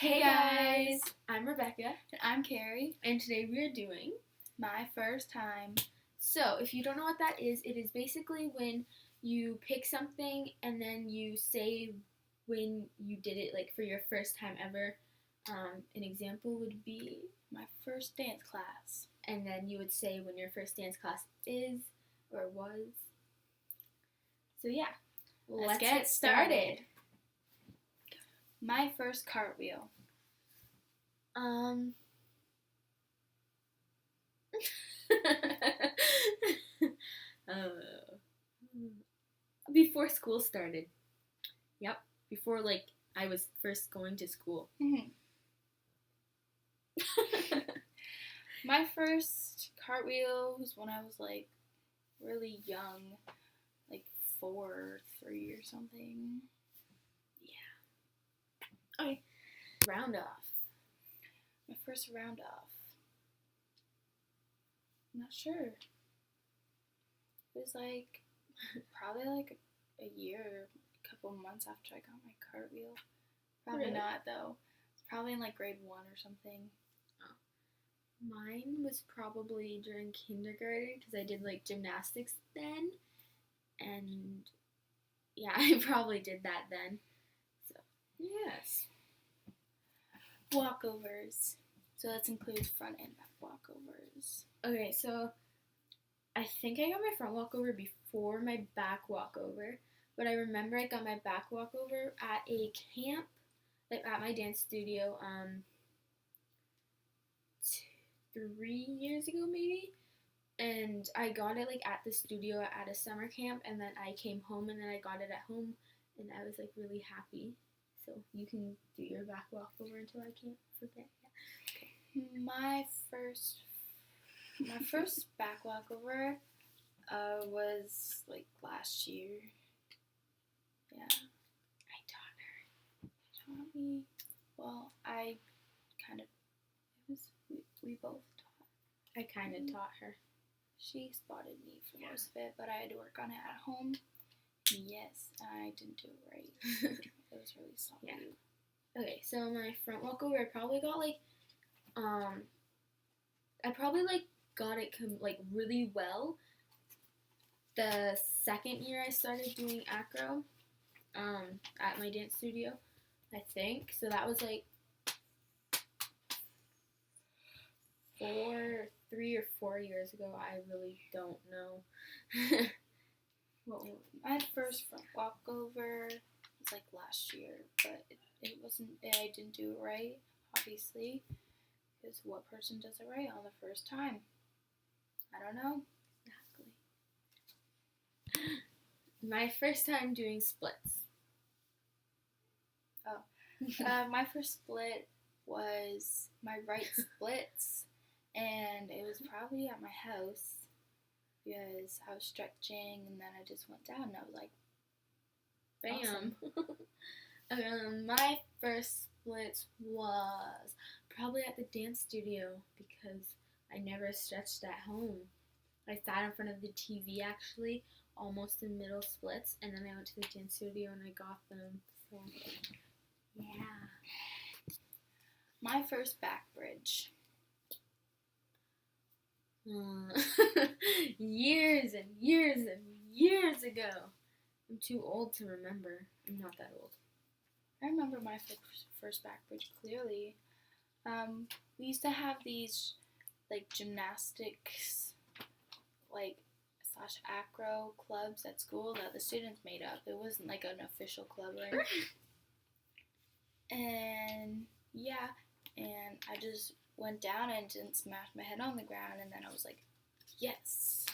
Hey guys! I'm Rebecca. And I'm Carrie. And today we are doing My First Time. So, if you don't know what that is, it is basically when you pick something and then you say when you did it, like for your first time ever. An example would be my first dance class. And then you would say when your first dance class is or was. So yeah, let's get started. My first cartwheel. Before school started. Yep, before I was first going to school. Mm-hmm. My first cartwheel was when I was really young, 4 or 3 or something. Yeah. Okay. Round off. My first round off. I'm not sure. It was probably a year, a couple of months after I got my cartwheel. Probably Really? not though. It's probably in grade 1 or something. Oh. Mine was probably during kindergarten because I did gymnastics then, and yeah, I probably did that then. So yes. Walkovers. So let's include front and back walkovers. Okay, so I think I got my front walkover before my back walkover, but I remember I got my back walkover at a camp, at my dance studio, 3 years ago maybe, and I got it at the studio at a summer camp, and then I came home and then I got it at home, and I was really happy. So you can do your back walkover until I can't forget. Yeah. Okay. My first back walkover was last year. Yeah. I taught her. Taught me. Well, I kind of. We both taught. I kind of taught her. She spotted me for most of it, but I had to work on it at home. Yes, I didn't do it right. It was really sloppy. Yeah. Okay, so my front walkover, I probably got got it really well the second year I started doing acro at my dance studio, I think. So that was 3 or 4 years ago. I really don't know. My first front walkover was last year, but it wasn't. I didn't do it right, obviously, because what person does it right on the first time? I don't know. Exactly. My first time doing splits. Oh, my first split was my right splits, and it was probably at my house. Because I was stretching and then I just went down and I was like, bam. Awesome. My first splits was probably at the dance studio because I never stretched at home. I sat in front of the TV actually, almost in middle splits, and then I went to the dance studio and I got them. So, yeah. My first back bridge. Years and years and years ago. I'm too old to remember. I'm not that old. I remember my first back bridge clearly. We used to have these gymnastics / acro clubs at school that the students made up. It wasn't an official club or anything. And yeah, and I just went down and didn't smash my head on the ground, and then I was like, yes.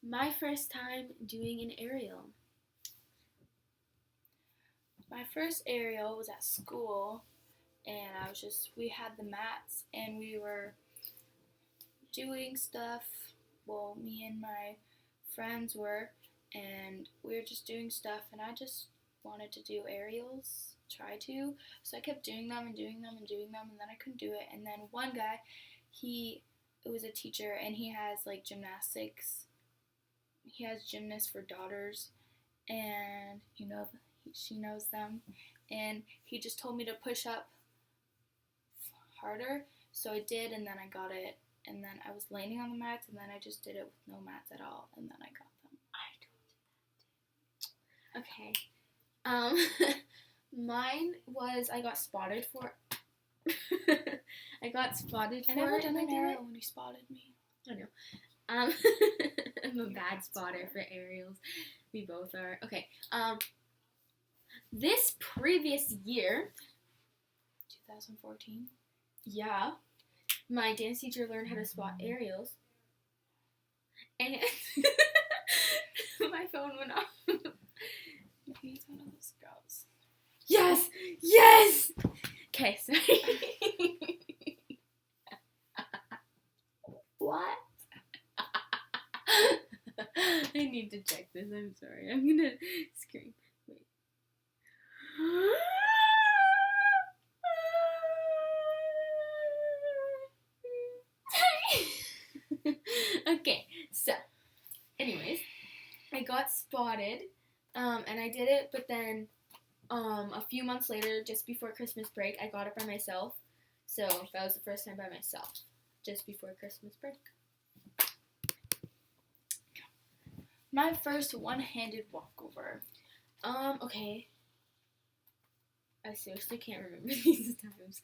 My first time doing an aerial. My first aerial was at school, and we had the mats, and we were doing stuff. Well, me and my friends were, and we were just doing stuff, and I just wanted to do aerials. So I kept doing them and doing them and doing them, and then I couldn't do it. And then one guy, it was a teacher, and he has gymnastics. He has gymnasts for daughters, and She knows them, and he just told me to push up harder, so I did, and then I got it, and then I was landing on the mats, and then I just did it with no mats at all, and then I got them. Okay. Mine was I got spotted for. I got spotted for. I never done an aerial when he spotted me. I know. I'm a bad spotter for aerials. We both are. Okay. This previous year, 2014. yeah, my dance teacher learned how to spot aerials, and my phone went off. He's one of those girls. Yes! Yes! Okay, sorry. What? I need to check this. I'm sorry. I'm gonna scream. Wait. Okay, so, anyways, I got spotted, and I did it, but then, a few months later, just before Christmas break, I got it by myself, so that was the first time by myself, just before Christmas break. My first one-handed walkover. Okay. I seriously can't remember these times.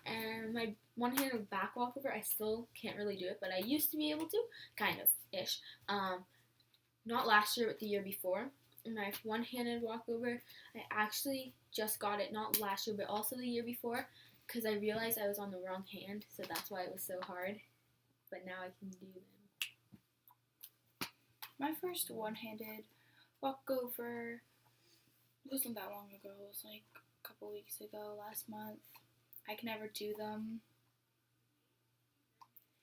And my one-handed back walkover, I still can't really do it, but I used to be able to, kind of, ish. Not last year, but the year before. My one-handed walkover, I actually just got it, not last year, but also the year before, because I realized I was on the wrong hand, so that's why it was so hard. But now I can do them. My first one-handed walkover wasn't that long ago. It was like a couple weeks ago, last month. I can never do them.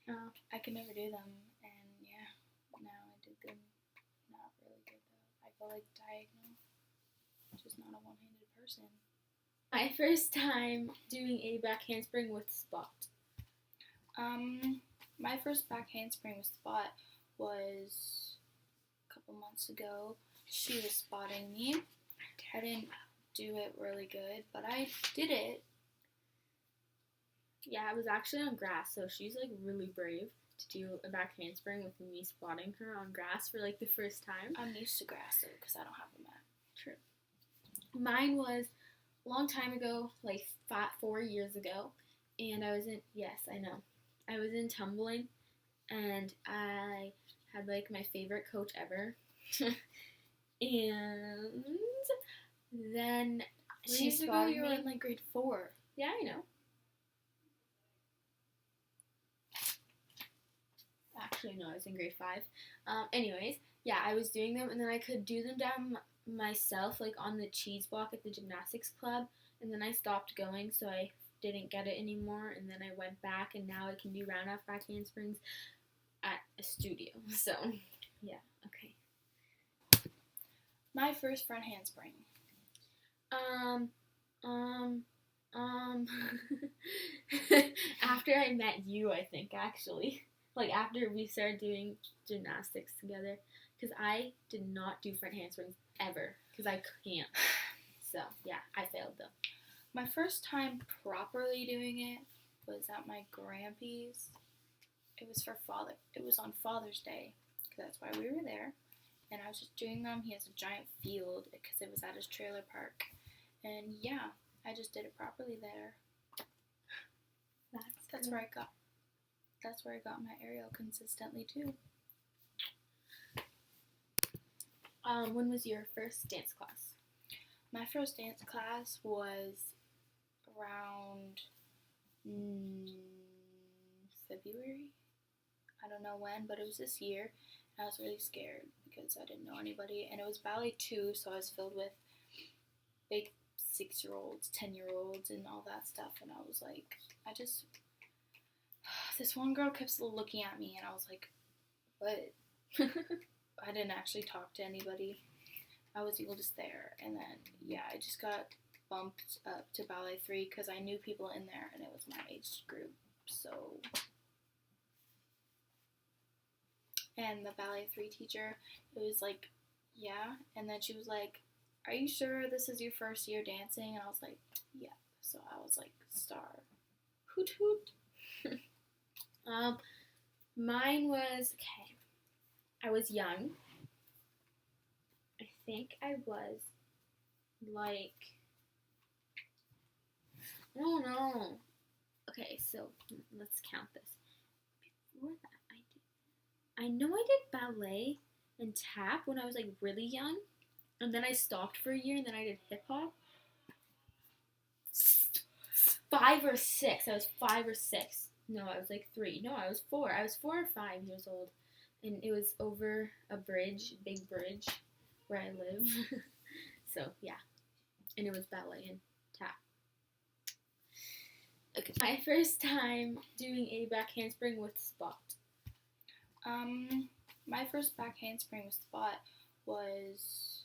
I can never do them, and yeah, now I did them. Not really good though. I feel like diagonal, just not a one-handed person. My first time doing a back handspring with spot. My first back handspring with spot was a couple months ago. She was spotting me. I didn't do it really good, but I did it. Yeah, I was actually on grass, so she's like really brave to do a back handspring with me spotting her on grass for like the first time. I'm used to grass though, because I don't have a mat. True. Mine was a long time ago, like 4 years ago, and I was in, yes, I know, I was in tumbling, and I had like my favorite coach ever, and then she spotted me. You were in like grade 4. Yeah, I know. Actually, no, I was in grade 5. Anyways, yeah, I was doing them, and then I could do them down myself, like on the cheese block at the gymnastics club, and then I stopped going, so I didn't get it anymore, and then I went back, and now I can do round off back handsprings at a studio. So, yeah, okay. My first front handspring. After I met you, I think, actually. Like, after we started doing gymnastics together. Because I did not do front handsprings ever. Because I can't. So, yeah, I failed, though. My first time properly doing it was at my grandpa's. It was on Father's Day. Because that's why we were there. And I was just doing them. He has a giant field because it was at his trailer park. And, yeah, I just did it properly there. That's where I got my aerial consistently too. When was your first dance class? My first dance class was around February. I don't know when, but it was this year. I was really scared because I didn't know anybody, and it was ballet too, so I was filled with big 6-year-olds, 10-year-olds, and all that stuff, and I was like, this one girl kept looking at me, and I was like, what? I didn't actually talk to anybody. I was able to stare, and then, yeah, I just got bumped up to ballet 3 because I knew people in there, and it was my age group, so. And the ballet 3 teacher, it was like, yeah, and then she was like, are you sure this is your first year dancing? And I was like, yeah. So I was like, star. Hoot hoot. Mine was, okay, I was young. I think I was like, I don't know. Okay, so let's count this. Before that, I know I did ballet and tap when I was like really young, and then I stopped for a year, and then I did hip hop. 5 or 6. I was 5 or 6. No, I was like 3. No, I was 4. I was 4 or 5 years old, and it was over a bridge, big bridge, where I live. So yeah, and it was ballet and tap. Okay, my first time doing a back handspring with spot. My first back handspring with spot was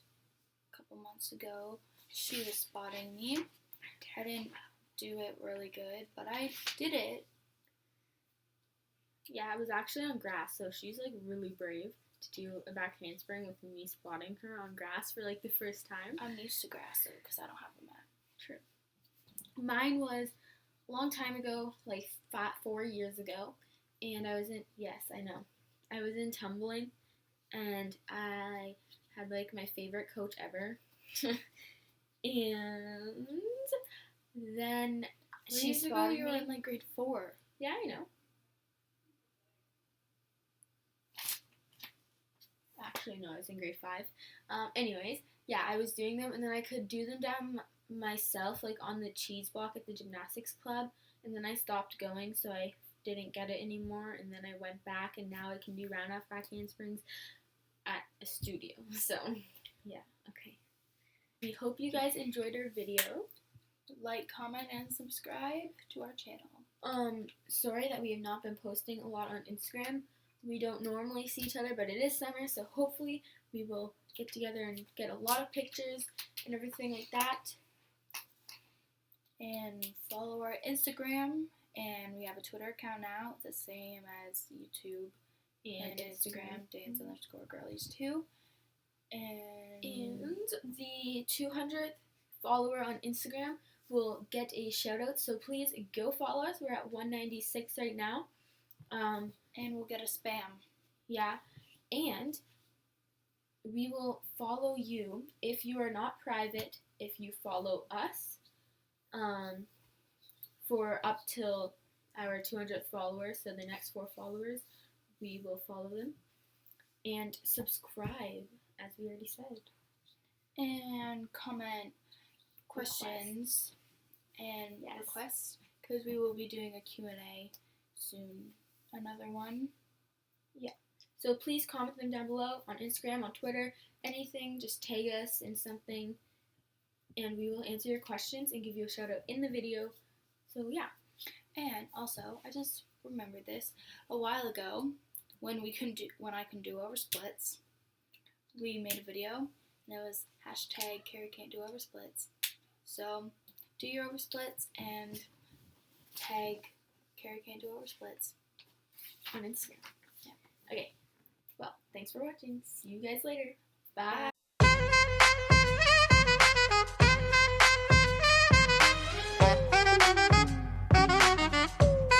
a couple months ago. She was spotting me. I didn't do it really good, but I did it. Yeah, I was actually on grass, so she's like really brave to do a back handspring with me spotting her on grass for like the first time. I'm used to grass though, because I don't have a mat. True. Mine was a long time ago, like 4 years ago, and I was in, yes, I know, I was in tumbling, and I had like my favorite coach ever, and then she Years ago, spotted you were me. in like grade 4. Yeah, I know. Actually, no, I was in grade 5. Anyways, yeah, I was doing them, and then I could do them down myself, like on the cheese block at the gymnastics club, and then I stopped going, so I didn't get it anymore, and then I went back, and now I can do round off back handsprings at a studio. So, yeah, okay. We hope you guys enjoyed our video. Like, comment, and subscribe to our channel. Sorry that we have not been posting a lot on Instagram. We don't normally see each other, but it is summer, so hopefully we will get together and get a lot of pictures and everything like that. And follow our Instagram, and we have a Twitter account now, the same as YouTube and Instagram, dance_girlies2. And the 200th follower on Instagram will get a shout out, so please go follow us. We're at 196 right now. And we'll get a spam. Yeah, and we will follow you if you are not private. If you follow us, for up till our 200th followers, so the next 4 followers, we will follow them. And subscribe, as we already said. And comment questions and Yes. requests, because we will be doing a Q&A soon. Another one. Yeah. So please comment them down below on Instagram, on Twitter, anything. Just tag us in something, and we will answer your questions and give you a shout out in the video. So yeah. And also, I just remembered this a while ago when I can do over splits. We made a video, and it was hashtag Carrie can't do over splits. So do your over splits and tag Carrie can't do over splits On Instagram. Yeah. Okay. Well, thanks for watching. See you guys later. Bye.